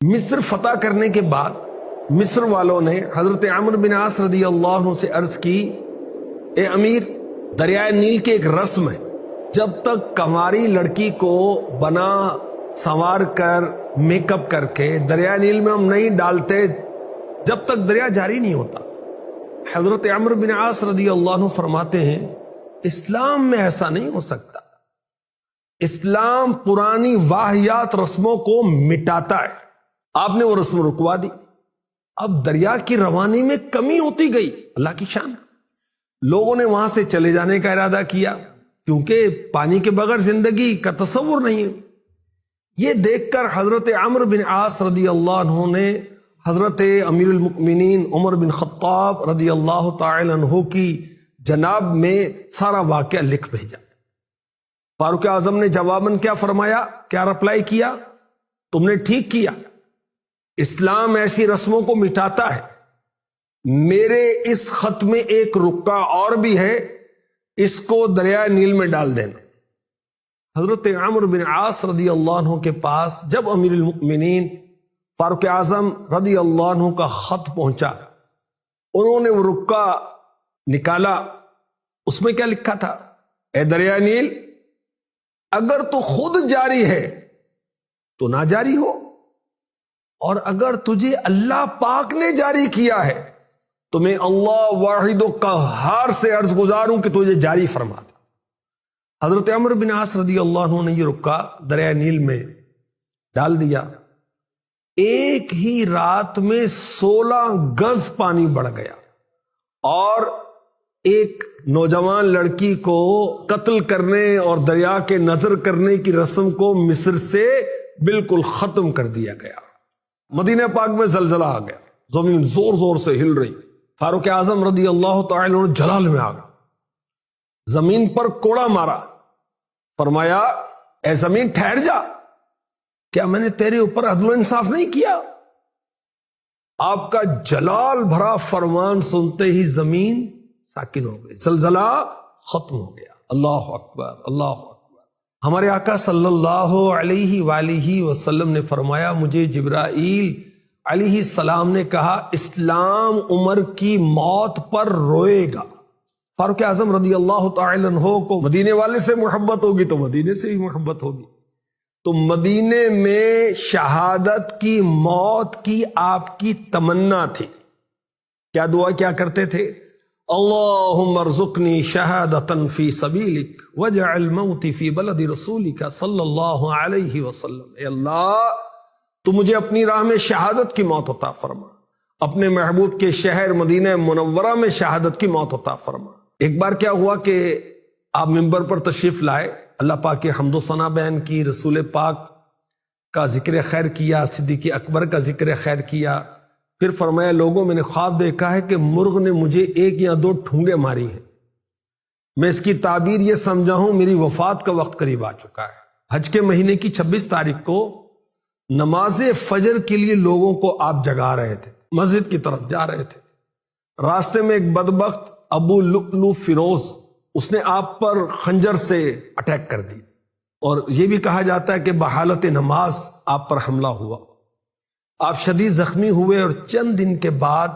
مصر فتح کرنے کے بعد مصر والوں نے حضرت عمرو بن عاص رضی اللہ عنہ سے عرض کی، اے امیر، دریائے نیل کی ایک رسم ہے، جب تک کنواری لڑکی کو بنا سنوار کر میک اپ کر کے دریائے نیل میں ہم نہیں ڈالتے جب تک دریا جاری نہیں ہوتا۔ حضرت عمرو بن عاص رضی اللہ عنہ فرماتے ہیں اسلام میں ایسا نہیں ہو سکتا، اسلام پرانی واہیات رسموں کو مٹاتا ہے۔ آپ نے وہ رسم رکوا دی، اب دریا کی روانی میں کمی ہوتی گئی، اللہ کی شان۔ لوگوں نے وہاں سے چلے جانے کا ارادہ کیا کیونکہ پانی کے بغیر زندگی کا تصور نہیں ہے۔ یہ دیکھ کر حضرت عمرو بن عاص رضی اللہ عنہ نے حضرت امیر المؤمنین عمر بن خطاب رضی اللہ تعالی عنہ کی جناب میں سارا واقعہ لکھ بھیجا۔ فاروق اعظم نے جواباً کیا فرمایا، کیا رپلائی کیا؟ تم نے ٹھیک کیا، اسلام ایسی رسموں کو مٹاتا ہے۔ میرے اس خط میں ایک رکا اور بھی ہے، اس کو دریائے نیل میں ڈال دینا۔ حضرت عمرو بن عاص رضی اللہ عنہ کے پاس جب امیر المؤمنین فاروق اعظم رضی اللہ عنہ کا خط پہنچا، انہوں نے وہ رکا نکالا، اس میں کیا لکھا تھا، اے دریائے نیل، اگر تو خود جاری ہے تو نہ جاری ہو، اور اگر تجھے اللہ پاک نے جاری کیا ہے تو میں اللہ واحد و قہار سے عرض گزار ہوں کہ تجھے جاری فرما دے۔ حضرت عمرو بن عاص رضی اللہ عنہ نے یہ رکا دریائے نیل میں ڈال دیا۔ ایک ہی رات میں 16 گز پانی بڑھ گیا، اور ایک نوجوان لڑکی کو قتل کرنے اور دریا کے نظر کرنے کی رسم کو مصر سے بالکل ختم کر دیا گیا۔ مدینہ پاک میں زلزلہ آ گیا، زمین زور زور سے ہل رہی۔ فاروق اعظم رضی اللہ تعالی عنہ جلال میں آ گیا، زمین پر کوڑا مارا، فرمایا اے زمین ٹھہر جا، کیا میں نے تیرے اوپر عدل و انصاف نہیں کیا؟ آپ کا جلال بھرا فرمان سنتے ہی زمین ساکن ہو گئی، زلزلہ ختم ہو گیا۔ اللہ اکبر، اللہ اکبر۔ ہمارے آقا صلی اللہ علیہ وآلہ وسلم نے فرمایا، مجھے جبرائیل علیہ السلام نے کہا اسلام عمر کی موت پر روئے گا۔ فاروق اعظم رضی اللہ تعالی عنہ کو مدینے والے سے محبت ہوگی تو مدینے سے بھی محبت ہوگی، تو مدینے میں شہادت کی، موت کی آپ کی تمنا تھی۔ کیا دعا کیا کرتے تھے؟ اللہم ارزقنی شہادتا فی سبیلک واجعل موتی فی بلد رسولک صلی اللہ علیہ وسلم۔ اے اللہ، تو مجھے اپنی راہ میں شہادت کی موت عطا فرما، اپنے محبوب کے شہر مدینہ منورہ میں شہادت کی موت عطا فرما۔ ایک بار کیا ہوا کہ آپ منبر پر تشریف لائے، اللہ پاک کے حمد و ثنا بیان کی، رسول پاک کا ذکر خیر کیا، صدیق اکبر کا ذکر خیر کیا، پھر فرمایا لوگوں میں نے خواب دیکھا ہے کہ مرغ نے مجھے 1 یا 2 ٹھونگے ماری ہیں، میں اس کی تعبیر یہ سمجھا ہوں میری وفات کا وقت قریب آ چکا ہے۔ حج کے مہینے کی 26 تاریخ کو نماز فجر کے لیے لوگوں کو آپ جگا رہے تھے، مسجد کی طرف جا رہے تھے، راستے میں ایک بدبخت ابو لؤلؤ فیروز، اس نے آپ پر خنجر سے اٹیک کر دی، اور یہ بھی کہا جاتا ہے کہ بحالت نماز آپ پر حملہ ہوا، آپ شدید زخمی ہوئے، اور چند دن کے بعد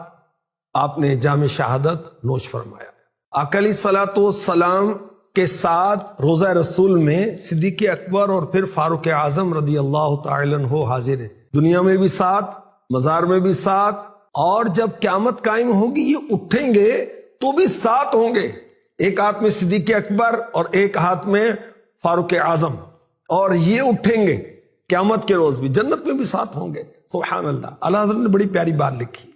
آپ نے جام شہادت نوش فرمایا۔ آقا علیہ الصلوۃ والسلام کے ساتھ روضہ رسول میں صدیق اکبر اور پھر فاروق اعظم رضی اللہ تعالی عنہ حاضر ہیں، دنیا میں بھی ساتھ، مزار میں بھی ساتھ، اور جب قیامت قائم ہوگی یہ اٹھیں گے تو بھی ساتھ ہوں گے، ایک ہاتھ میں صدیق اکبر اور ایک ہاتھ میں فاروق اعظم، اور یہ اٹھیں گے قیامت کے روز بھی، جنت میں بھی ساتھ ہوں گے۔ سبحان اللہ۔ اللہ حضرت نے بڑی پیاری بات لکھی،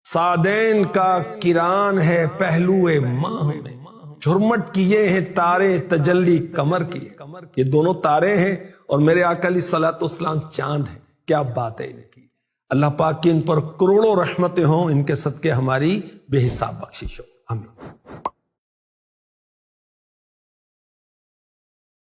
سعدین کا کران ہے پہلو ماہ میں، جھرمٹ کیے ہیں تارے تجلی قمر کی۔ یہ دونوں تارے ہیں اور میرے آقا علیہ الصلوۃ والسلام چاند ہیں۔ کیا بات ہے ان کی، اللہ پاک کی ان پر کروڑوں رحمتیں ہوں، ان کے صدقے ہماری بے حساب بخشش ہو، آمین۔